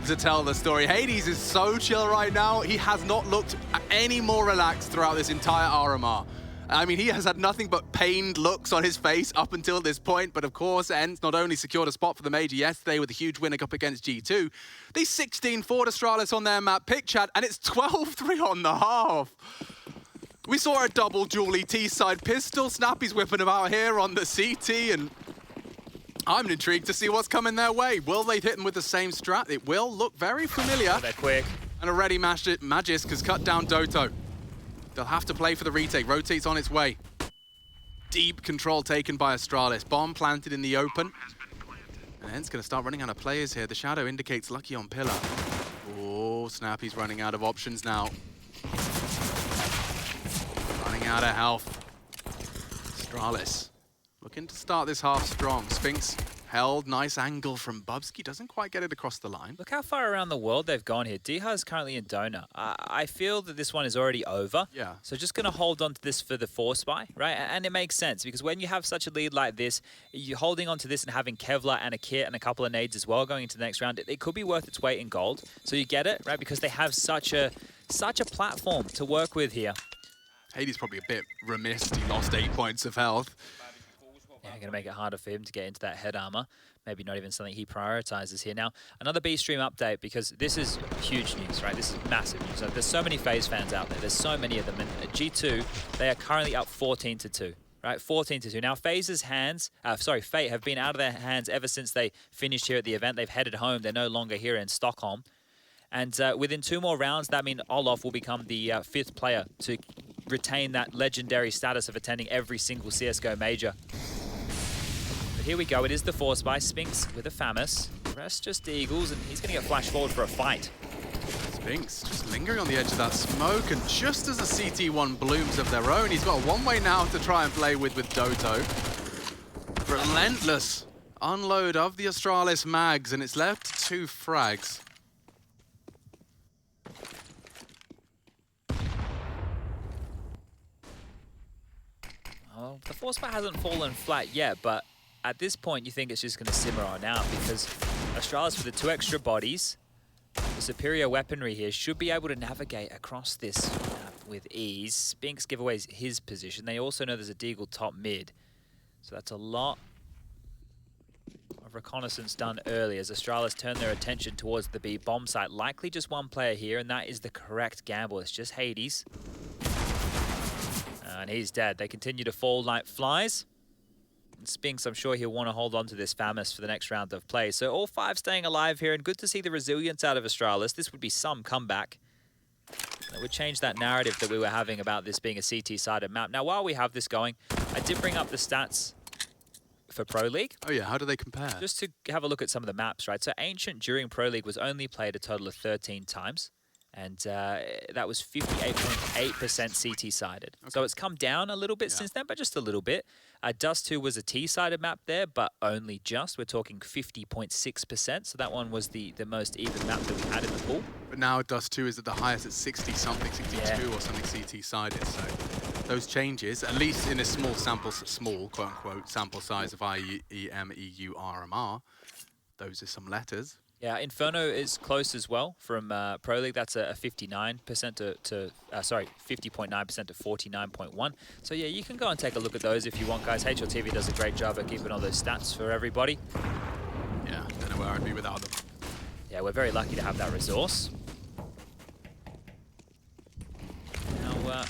to tell the story. Hades is so chill right now. He has not looked any more relaxed throughout this entire RMR. I mean, he has had nothing but pained looks on his face up until this point, but of course, ENCE not only secured a spot for the major yesterday with a huge win up against G2, they 16-4'd Astralis on their map, pick Chad, and it's 12-3 on the half. We saw a double dually T-side pistol. Snappy's whipping him out here on the CT, and I'm intrigued to see what's coming their way. Will they hit him with the same strat? It will look very familiar. They're quick. And already Magisk has cut down Doto. They'll have to play for the retake. Rotate's on its way. Deep control taken by Astralis. Bomb planted in the open. And ENCE going to start running out of players here. The shadow indicates Lucky on pillar. Oh, Snappy's running out of options now. Running out of health. Astralis looking to start this half strong. Spinks held, nice angle from Bubsky, doesn't quite get it across the line. Look how far around the world they've gone here. Diha is currently in Dona. I feel that this one is already over. Yeah. So just going to hold on to this for the force buy, right? And it makes sense because when you have such a lead like this, you're holding on to this and having Kevlar and a kit and a couple of nades as well going into the next round. It could be worth its weight in gold. So you get it, right? Because they have such a platform to work with here. Hades probably a bit remiss. He lost 8 points of health. Yeah, going to make it harder for him to get into that head armor. Maybe not even something he prioritizes here. Now, another B-Stream update, because this is huge news, right? This is massive news. There's so many FaZe fans out there. There's so many of them. And at G2, they are currently up 14-2, right? 14-2. Now, FaZe's hands, Fate have been out of their hands ever since they finished here at the event. They've headed home. They're no longer here in Stockholm. And within 2 more rounds, that means Olof will become the 5th player to retain that legendary status of attending every single CSGO major. But here we go, it is the force by Spinks with a Famus. The rest just Eagles, and he's going to get flashed forward for a fight. Spinks just lingering on the edge of that smoke, and just as the CT1 blooms of their own, he's got a one-way now to try and play with Doto. Relentless unload of the Astralis mags, and it's left 2 frags. Well, the force bar hasn't fallen flat yet, but at this point you think it's just going to simmer on out, because Astralis with the 2 extra bodies, the superior weaponry here, should be able to navigate across this map with ease. Spinks give away his position. They also know there's a Deagle top mid, so that's a lot of reconnaissance done early as Astralis turn their attention towards the B bomb site. Likely just 1 player here, and that is the correct gamble. It's just Hades. And he's dead. They continue to fall like flies. And Spinks, I'm sure he'll want to hold on to this Famis for the next round of play. So all 5 staying alive here, and good to see the resilience out of Astralis. This would be some comeback. That would change that narrative that we were having about this being a CT-sided map. Now, while we have this going, I did bring up the stats for Pro League. Oh yeah, how do they compare? Just to have a look at some of the maps, right? So Ancient during Pro League was only played a total of 13 times. And that was 58.8% CT-sided. Okay. So it's come down a little bit since then, but just a little bit. Dust 2 was a T-sided map there, but only just. We're talking 50.6%. So that one was the most even map that we had in the pool. But now Dust 2 is at the highest at 60-something, 62 or something CT-sided. So those changes, at least in a small sample, small quote-unquote sample size of IEM, EU, RMR, those are some letters. Yeah, Inferno is close as well from Pro League. That's a 59% to 50.9% to 49.1. So yeah, you can go and take a look at those if you want, guys. HLTV does a great job at keeping all those stats for everybody. Yeah, don't know where I'd be without them. Yeah, we're very lucky to have that resource. Now,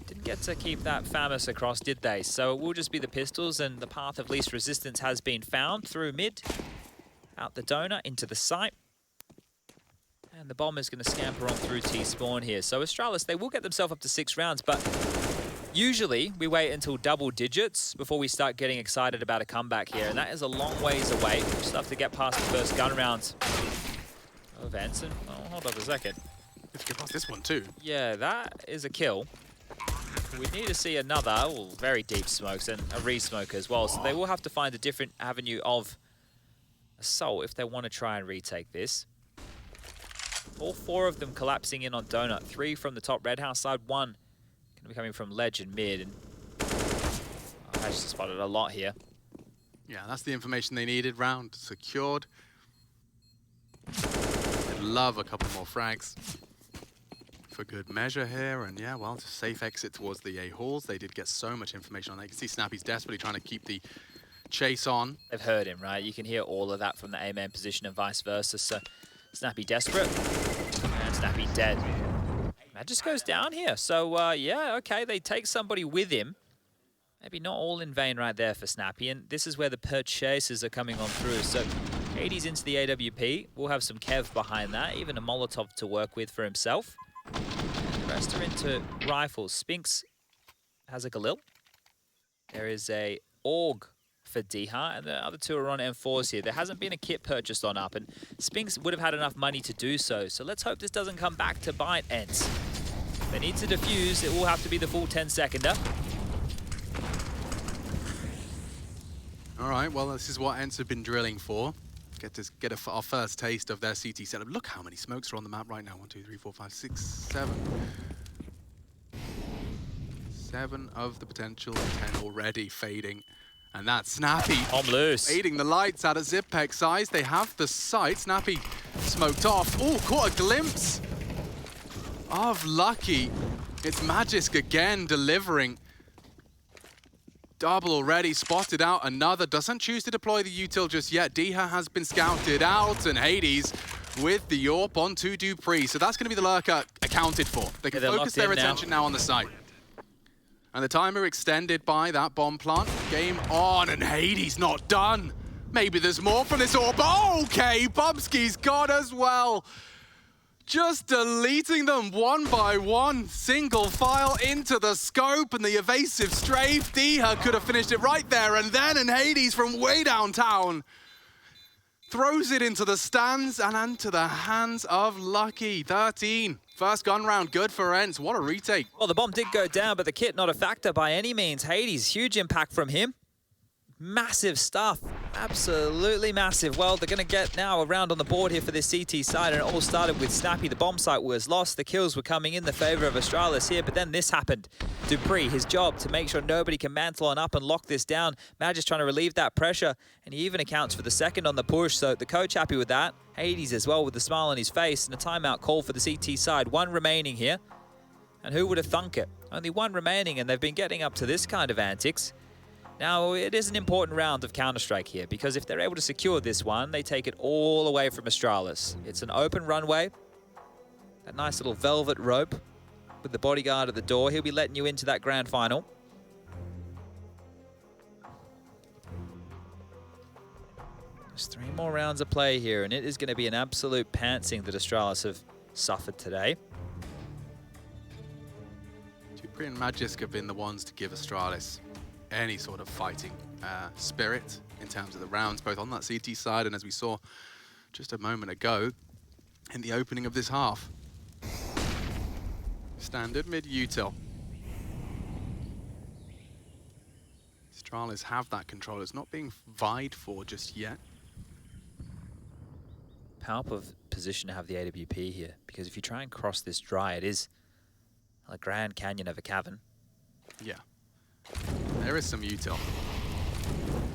didn't get to keep that Famis across, did they? So it will just be the pistols, and the path of least resistance has been found through mid. Out the donor into the site. And the bomb is going to scamper on through T-spawn here. So Astralis, they will get themselves up to 6 rounds, but usually we wait until double digits before we start getting excited about a comeback here. And that is a long ways away. We just have to get past the first gun rounds of ENCE. Oh, hold on a second. Let's get past this one too. Yeah, that is a kill. We need to see another, very deep smokes, and a re-smoke as well. So they will have to find a different avenue of assault if they want to try and retake this. All 4 of them collapsing in on Donut. 3 from the top red house side, 1 going to be coming from ledge and mid. And I just spotted a lot here. Yeah, that's the information they needed. Round secured. They'd love a couple more frags for good measure here. And yeah, well, it's a safe exit towards the A halls. They did get so much information on that. You can see Snappy's desperately trying to keep the chase on. They've heard him, right? You can hear all of that from the A-man position and vice versa. So Snappy desperate and Snappy dead. That just goes down here. So yeah, okay, they take somebody with him. Maybe not all in vain right there for Snappy. And this is where the purchases are coming on through. So 80s into the AWP. We'll have some Kev behind that. Even a Molotov to work with for himself. And the rest are into rifles. Spinks has a Galil. There is a AUG for Diha, and the other 2 are on M4s here. There hasn't been a kit purchased on up, and Spinks would have had enough money to do so. So let's hope this doesn't come back to bite ENCE. They need to defuse. It will have to be the full 10-seconder. All right, well, this is what ENCE have been drilling for. Get our first taste of their CT setup. Look how many smokes are on the map right now. 1, 2, 3, 4, 5, 6, 7. 7 of the potential, 10 already fading. And that's Snappy fading the lights out of Zipek size. They have the sight. Snappy smoked off. Oh, caught a glimpse of Lucky. It's Magisk again delivering. Double already spotted out. Another doesn't choose to deploy the util just yet. Diha has been scouted out, and Hades with the AWP onto Dupree. So that's going to be the lurker accounted for. They can focus their attention now on the site. And the timer extended by that bomb plant. Game on, and Hades not done. Maybe there's more from this AWP. Okay, Bubsky's got as well. Just deleting them one by one. Single file into the scope, and the evasive strafe. Diha could have finished it right there and then, and Hades from way downtown throws it into the stands and into the hands of Lucky. 13. First gun round, good for ENCE. What a retake. Well, the bomb did go down, but the kit not a factor by any means. Hades, huge impact from him. Massive stuff. Absolutely massive. Well, they're going to get now a round on the board here for this CT side, and it all started with Snappy. The bomb site was lost. The kills were coming in the favor of Astralis here, but then this happened. Dupree, his job to make sure nobody can mantle on up and lock this down. Mag is trying to relieve that pressure, and he even accounts for the second on the push, so the coach happy with that. Hades as well with the smile on his face, and a timeout call for the CT side. One remaining here, and who would have thunk it? Only one remaining, and they've been getting up to this kind of antics. Now, it is an important round of Counter-Strike here, because if they're able to secure this one, they take it all away from Astralis. It's an open runway, a nice little velvet rope with the bodyguard at the door. He'll be letting you into that grand final. There's 3 more rounds of play here, and it is going to be an absolute pantsing that Astralis have suffered today. Dupree and Magisk have been the ones to give Astralis any sort of fighting spirit in terms of the rounds, both on that CT side and as we saw just a moment ago in the opening of this half. Standard mid-util. Astralis have that control. It's not being vied for just yet. Powerful position to have the AWP here, because if you try and cross this dry, it is a Grand Canyon of a cavern. Yeah. There is some util.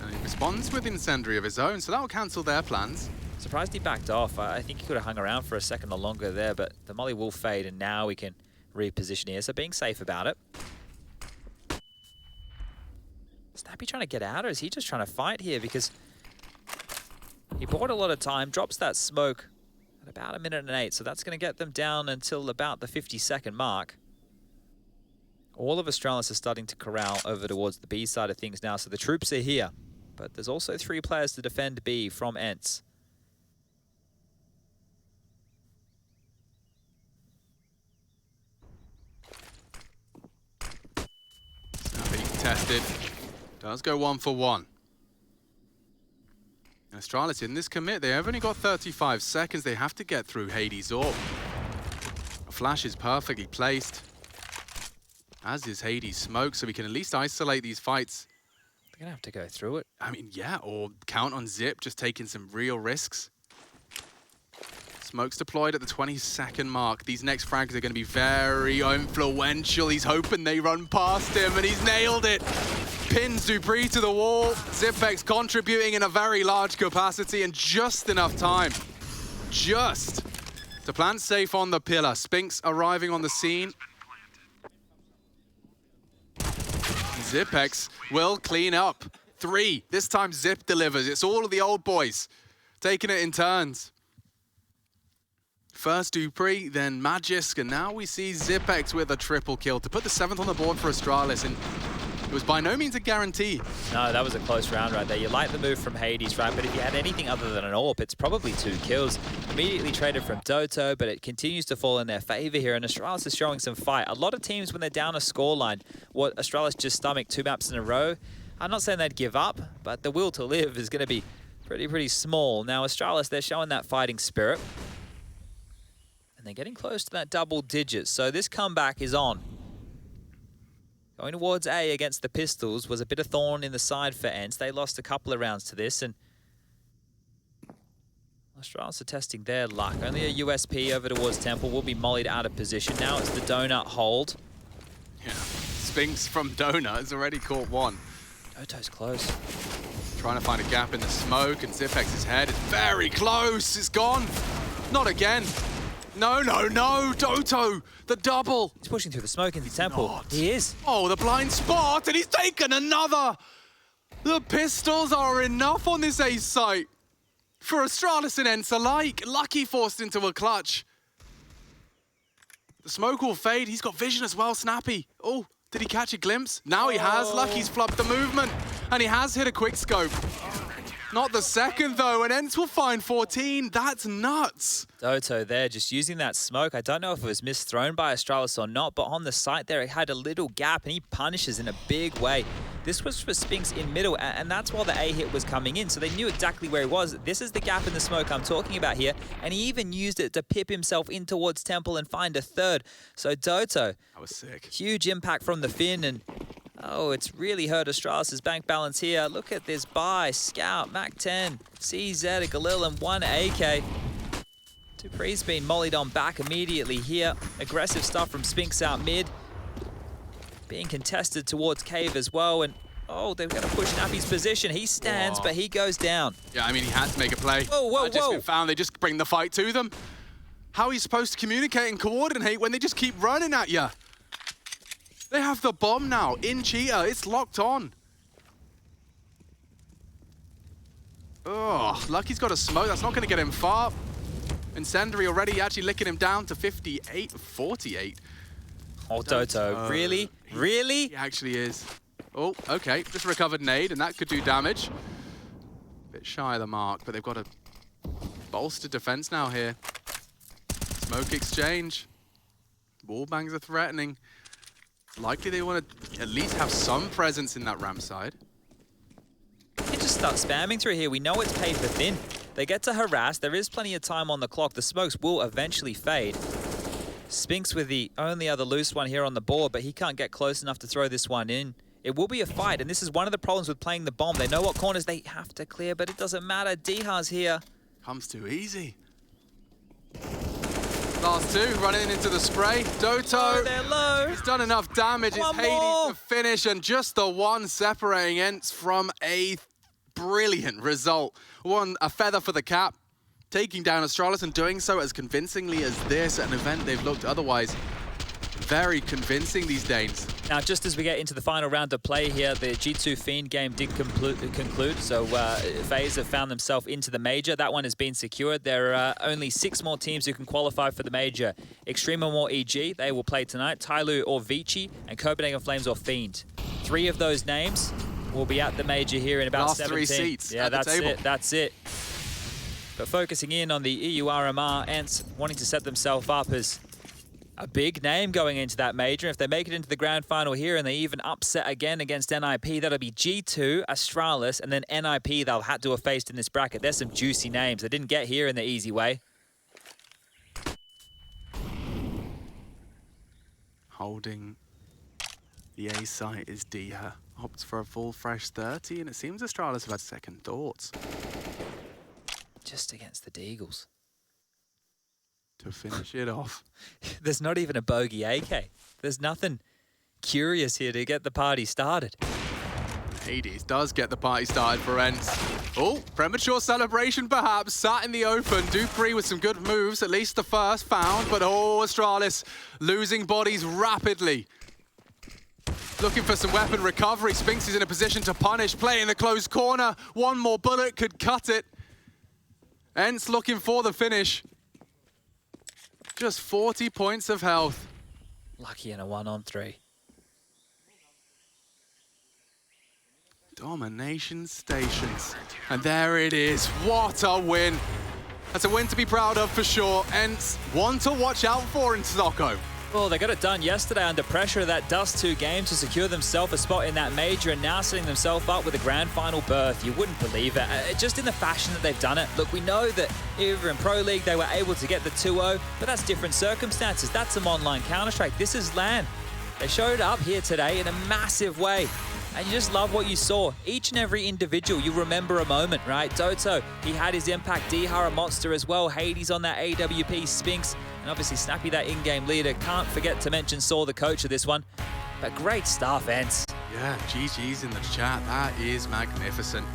And he responds with Incendiary of his own, so that will cancel their plans. Surprised he backed off. I think he could have hung around for a second or longer there, but the molly will fade, and now we can reposition here, so being safe about it. Snappy trying to get out, or is he just trying to fight here? Because he bought a lot of time, drops that smoke at about 1:08, so that's going to get them down until about the 50-second mark. All of Astralis are starting to corral over towards the B side of things now, so the troops are here. But there's also 3 players to defend B from ENCE. Snappy tested. Does go 1 for 1. Astralis in this commit, they have only got 35 seconds. They have to get through Hades' orb. A flash is perfectly placed, as is Hades' smoke, so we can at least isolate these fights. They're going to have to go through it. I mean, yeah, or count on Zip, just taking some real risks. Smoke's deployed at the 20-second mark. These next frags are going to be very influential. He's hoping they run past him, and he's nailed it. Pins Dupree to the wall. Zipex contributing in a very large capacity, and just enough time. Just to plant safe on the pillar. Spinks arriving on the scene. Zipex will clean up. 3. This time Zip delivers. It's all of the old boys taking it in turns. First Dupree, then Magisk, and now we see Zipex with a triple kill to put the 7th on the board for Astralis, and it was by no means a guarantee. No, that was a close round right there. You like the move from Hades, right? But if you had anything other than an AWP, it's probably 2 kills. Immediately traded from Doto, but it continues to fall in their favor here, and Astralis is showing some fight. A lot of teams, when they're down a scoreline, what Astralis just stomached 2 maps in a row, I'm not saying they'd give up, but the will to live is going to be pretty small. Now, Astralis, they're showing that fighting spirit, and they're getting close to that double digits, so this comeback is on. Going towards A against the Pistols was a bit of thorn in the side for ENCE. They lost a couple of rounds to this, and Astralis are testing their luck. Only a USP over towards Temple will be mollied out of position. Now it's the donut hold. Yeah, Spinks from Donut has already caught 1. Doto's close. Trying to find a gap in the smoke, and Zipex's head is very close. It's gone. Not again. No, Doto, the double. He's pushing through the smoke into Temple. Not. He is. Oh, the blind spot, and he's taken another. The pistols are enough on this ace site for Astralis and ENCE alike. Lucky forced into a clutch. The smoke will fade. He's got vision as well, Snappy. Oh, did he catch a glimpse? Now he has. Lucky's flubbed the movement, and he has hit a quick scope. Not the second, though, and ENCE will find 14. That's nuts. Doto there just using that smoke. I don't know if it was misthrown by Astralis or not, but on the site there, it had a little gap, and he punishes in a big way. This was for Spinks in middle, and that's while the A hit was coming in, so they knew exactly where he was. This is the gap in the smoke I'm talking about here, and he even used it to pip himself in towards Temple and find a third. So Doto, that was sick. Huge impact from the Finn, and oh, it's really hurt Astralis' bank balance here. Look at this buy, Scout, Mac-10, CZ, a Galil, and 1 AK. Dupree's been mollied on back immediately here. Aggressive stuff from Spinks out mid. Being contested towards Cave as well, and oh, they're going to push Nappy's position. He stands, but he goes down. Yeah, I mean, he had to make a play. Whoa. Just been found. They just bring the fight to them. How are you supposed to communicate and coordinate when they just keep running at you? They have the bomb now in Cheetah. It's locked on. Oh, Lucky's got a smoke. That's not going to get him far. Incendiary already actually licking him down to 58, 48. Oh, Doto, really? Really? He actually is. Oh, okay. Just recovered nade, and that could do damage. Bit shy of the mark, but they've got a bolstered defense now here. Smoke exchange. Wall bangs are threatening. Likely they want to at least have some presence in that ramp side. You can just start spamming through here. We know it's paid for thin. They get to harass. There is plenty of time on the clock. The smokes will eventually fade. Spinks with the only other loose one here on the board, but he can't get close enough to throw this one in. It will be a fight, and this is one of the problems with playing the bomb. They know what corners they have to clear, but it doesn't matter. Diha's here. Comes too easy. Last two, running into the spray. Doto, oh, they're low. He's done enough damage. It's Hades to finish, and just the one separating ENCE from a brilliant result. A feather for the cap, taking down Astralis and doing so as convincingly as this, an event they've looked otherwise very convincing these days. Now, just as we get into the final round of play here, the G2 Fiend game did conclude. So FaZe have found themselves into the major. That one has been secured. There are only 6 more teams who can qualify for the major. Extremum or EG, they will play tonight. Tyloo or Vici, and Copenhagen Flames or Fiend. 3 of those names will be at the major here in about Last 17. 3 seats. Yeah, at the table. That's it. But focusing in on the EU RMR, ENCE wanting to set themselves up as a big name going into that major. If they make it into the grand final here and they even upset again against NIP, that'll be G2, Astralis, and then NIP they'll have to have faced in this bracket. There's some juicy names. They didn't get here in the easy way. Holding the A site is Diha. Opts for a full fresh 30, and it seems Astralis have had second thoughts. Just against the Deagles. To finish it off. There's not even a bogey AK. There's nothing curious here to get the party started. Hades does get the party started for ENCE. Oh, premature celebration perhaps, sat in the open. Dupree with some good moves, at least the first found, but oh, Astralis losing bodies rapidly. Looking for some weapon recovery. Spinks is in a position to punish, play in the closed corner. One more bullet could cut it. ENCE looking for the finish. Just 40 points of health. Lucky in a 1-on-3. Domination stations. And there it is. What a win. That's a win to be proud of for sure. ENCE, one to watch out for in Stockholm. Well, they got it done yesterday under pressure of that Dust 2 game to secure themselves a spot in that major, and now setting themselves up with a grand final berth. You wouldn't believe it. Just in the fashion that they've done it. Look, we know that either in Pro League they were able to get the 2-0, but that's different circumstances. That's some online Counter-Strike. This is LAN. They showed up here today in a massive way. And you just love what you saw. Each and every individual, you remember a moment, right? Doto, he had his impact. Diha, a monster as well. Hades on that AWP. Spinks, and obviously Snappy, that in-game leader. Can't forget to mention Saw, the coach of this one. But great stuff, ENCE. Yeah, GG's in the chat. That is magnificent.